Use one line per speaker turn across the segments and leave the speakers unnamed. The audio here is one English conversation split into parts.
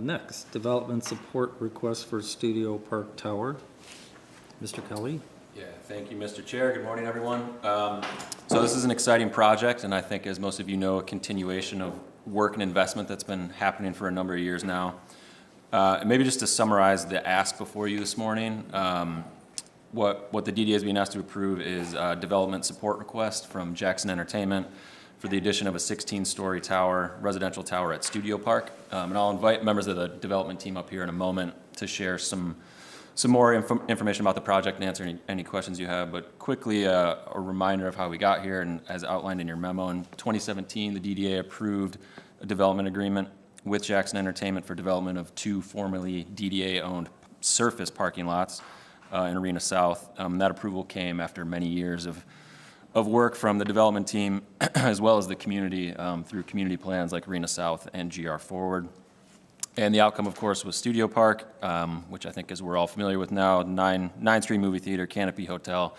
Next, development support request for Studio Park Tower. Mr. Kelly?
Yeah, thank you, Mr. Chair. Good morning, everyone. So this is an exciting project, and I think, as most of you know, a continuation of work and investment that's been happening for a number of years now. And maybe just to summarize the ask before you this morning, what the DDA is being asked to approve is a development support request from Jackson Entertainment for the addition of a 16-story tower, residential tower at Studio Park. And I'll invite members of the development team up here in a moment to share some more information about the project and answer any questions you have. But quickly, a reminder of how we got here, and as outlined in your memo, in 2017, the DDA approved a development agreement with Jackson Entertainment for development of two formerly DDA-owned surface parking lots in Arena South. That approval came after many years of work from the development team as well as the community through community plans like Arena South and GR Forward. And the outcome, of course, was Studio Park, which I think, as we're all familiar with now, 9th Street Movie Theater, Canopy Hotel,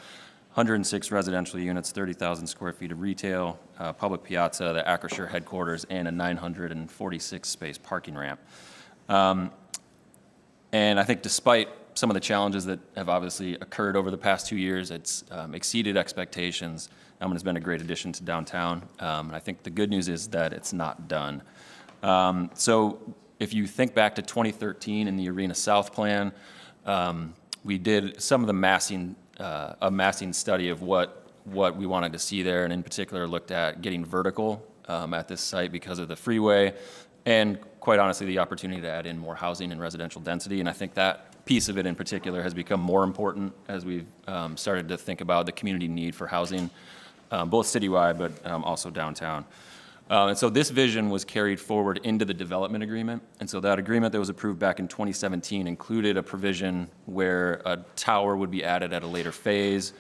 106 residential units, 30,000 square feet of retail, public piazza, the Acrisure headquarters, and a 946-space parking ramp. And I think despite some of the challenges that have obviously occurred over the past 2 years, it's exceeded expectations, and it's been a great addition to downtown. And I think the good news is that it's not done. So if you think back to 2013 in the Arena South plan, we did some of the massing study of what we wanted to see there, and in particular looked at getting vertical at this site because of the freeway, and quite honestly, the opportunity to add in more housing and residential density. And I think that piece of it in particular has become more important as we've started to think about the community need for housing, both citywide, but also downtown. And so this vision was carried forward into the development agreement. And so that agreement that was approved back in 2017 included a provision where a tower would be added at a later phase.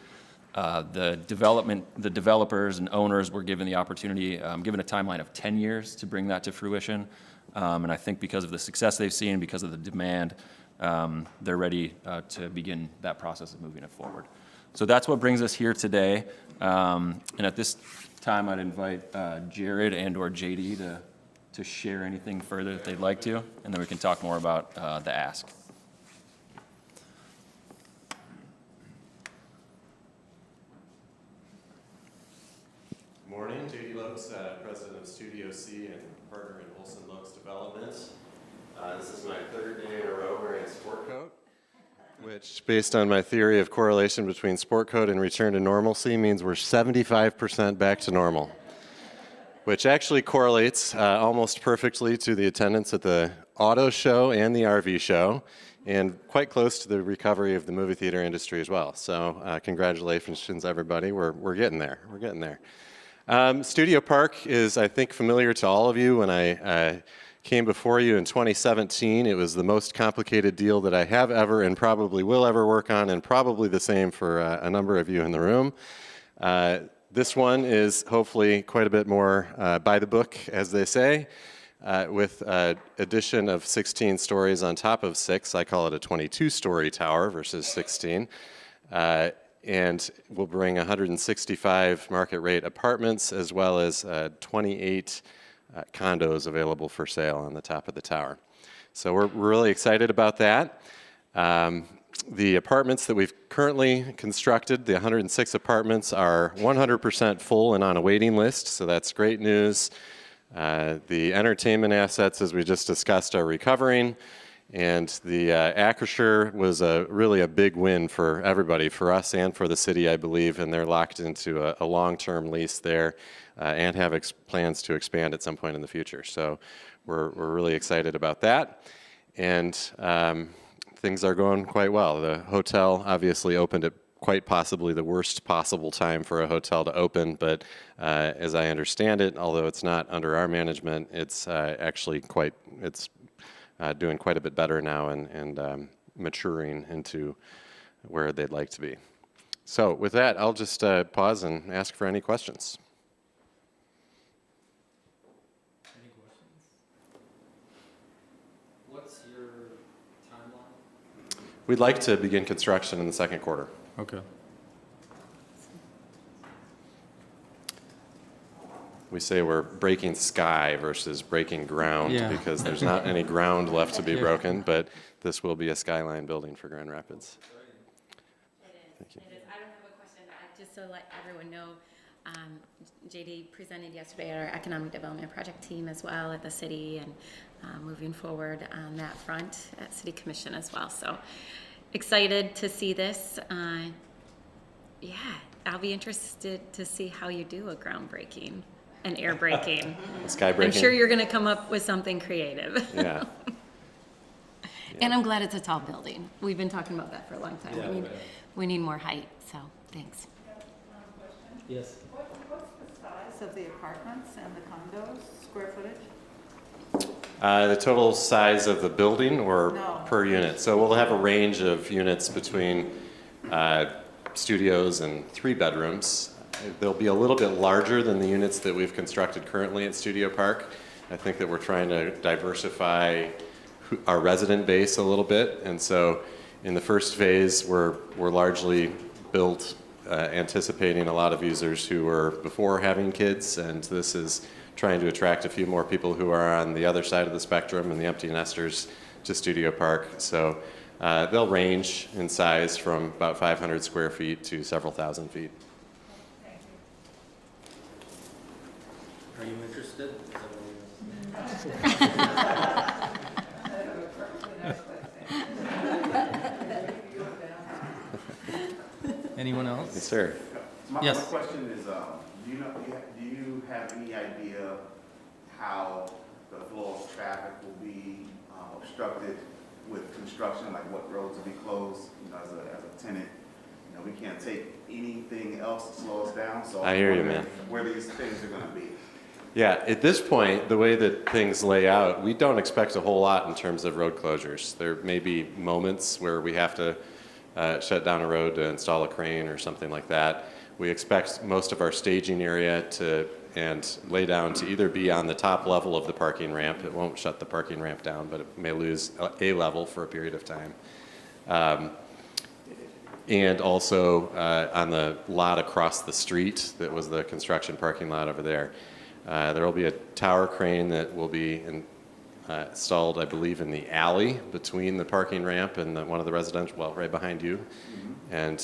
The developers and owners were given the opportunity, given a timeline of 10 years to bring that to fruition. And I think because of the success they've seen, because of the demand, they're ready to begin that process of moving it forward. So that's what brings us here today. And at this time, I'd invite Jared and or JD to share anything further that they'd like to, and then we can talk more about the ask.
Good morning, JD Lopes, president of Studio C and partner in Olson Lopes Developments. This is my third day in a row wearing a sport coat, which, based on my theory of correlation between sport coat and return to normalcy, means we're 75% back to normal, which actually correlates almost perfectly to the attendance at the auto show and the RV show, and quite close to the recovery of the movie theater industry as well. So congratulations, everybody. We're getting there. We're getting there. Studio Park is, I think, familiar to all of you. When I came before you in 2017, it was the most complicated deal that I have ever and probably will ever work on, and probably the same for a number of you in the room. This one is hopefully quite a bit more by the book, as they say, with addition of 16 stories on top of 6. I call it a 22-story tower versus 16. And we'll bring 165 market rate apartments as well as 28 condos available for sale on the top of the tower. So we're really excited about that. The apartments that we've currently constructed, the 106 apartments, are 100% full and on a waiting list, so that's great news. The entertainment assets, as we just discussed, are recovering. And the Acrisure was really a big win for everybody, for us and for the city, I believe, and they're locked into a long-term lease there and have plans to expand at some point in the future. So we're really excited about that. And things are going quite well. The hotel obviously opened at quite possibly the worst possible time for a hotel to open, but as I understand it, although it's not under our management, it's actually doing quite a bit better now and maturing into where they'd like to be. So with that, I'll just pause and ask for any questions.
Any questions? What's your timeline?
We'd like to begin construction in the second quarter.
Okay.
we say we're breaking sky versus breaking ground
Yeah.
because there's not any ground left to be broken, but this will be a skyline building for Grand Rapids.
It is. I don't have a question. Just to let everyone know, JD presented yesterday at our economic development project team as well at the city, and moving forward on that front at City Commission as well. So excited to see this. Yeah, I'll be interested to see how you do a groundbreaking and air breaking.
Sky breaking.
I'm sure you're going to come up with something creative.
Yeah.
And I'm glad it's a tall building. We've been talking about that for a long time.
Yeah.
We need more height, so thanks.
Yes.
What's the size of the apartments and the condos, square footage?
The total size of the building or
No.
per unit? So we'll have a range of units between studios and 3 bedrooms. They'll be a little bit larger than the units that we've constructed currently at Studio Park. I think that we're trying to diversify our resident base a little bit, and so in the first phase, we're largely built anticipating a lot of users who were before having kids, and this is trying to attract a few more people who are on the other side of the spectrum and the empty nesters to Studio Park. So they'll range in size from about 500 square feet to several thousand feet.
Are you interested? Anyone else?
Yes, sir.
My
Yes.
question is, do you have any idea how the flow of traffic will be obstructed with construction, like what roads will be closed, as a tenant? We can't take anything else to slow us down, so.
I hear you,
I'm
man.
wondering where these things are gonna be.
Yeah, at this point, the way that things lay out, we don't expect a whole lot in terms of road closures. There may be moments where we have to shut down a road to install a crane or something like that. We expect most of our staging area and lay down to either be on the top level of the parking ramp. It won't shut the parking ramp down, but it may lose a level for a period of time. And also on the lot across the street that was the construction parking lot over there. There will be a tower crane that will be installed, I believe, in the alley between the parking ramp and one of the residential, well, right behind you. Mm-hmm. And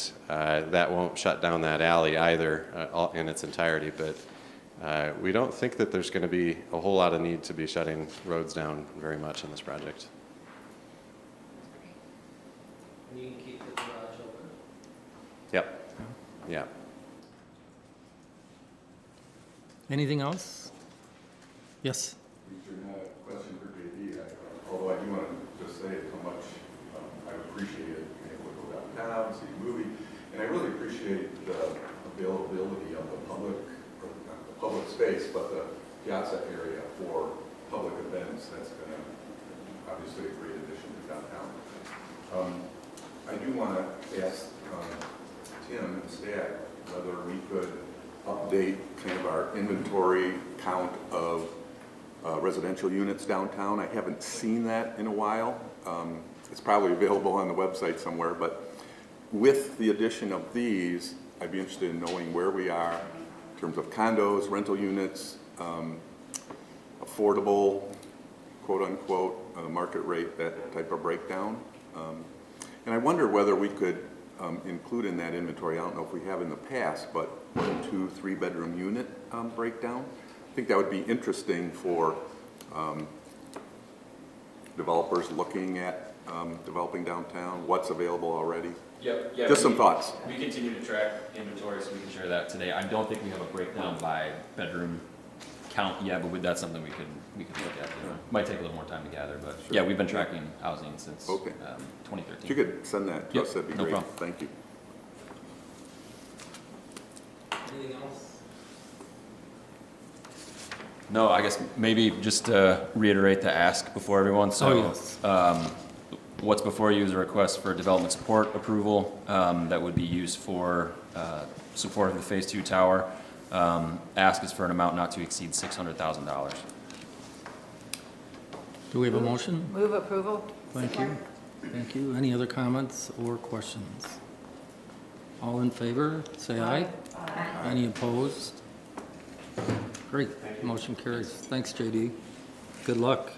that won't shut down that alley either in its entirety. But we don't think that there's going to be a whole lot of need to be shutting roads down very much in this project.
And you can keep the garage open?
Yep. Yeah.
Anything else? Yes.
Richard, a question for JD. Although I do want to just say how much I appreciated being able to go downtown, see a movie, and I really appreciate the availability of the public, or not the public space, but the piazza area for public events. That's been obviously a great addition to downtown. I do want to ask Tim and staff whether we could update kind of our inventory count of residential units downtown. I haven't seen that in a while. It's probably available on the website somewhere, but with the addition of these, I'd be interested in knowing where we are in terms of condos, rental units, affordable, quote unquote, market rate, that type of breakdown. And I wonder whether we could include in that inventory, I don't know if we have in the past, but 1, 2, 3 bedroom unit breakdown. I think that would be interesting for developers looking at developing downtown, what's available already.
Yep. Yeah,
Just some thoughts.
We continue to track inventory, so we can share that today. I don't think we have a breakdown by bedroom count yet, but that's something we could look at. Might take a little more time to gather, but
Sure.
yeah, we've been tracking housing since
Okay.
2013.
If you could send that to
Yep,
us, that'd be
no
great.
problem.
Thank you.
Anything else?
No, I guess maybe just to reiterate the ask before everyone. So,
Oh, yes.
what's before you is a request for development support approval that would be used for support of the Phase 2 tower. Ask is for an amount not to exceed $600,000.
Do we have a motion?
Move approval?
Thank you. Thank you. Any other comments or questions? All in favor, say aye. Any opposed? Great, motion carries. Thanks, JD. Good luck.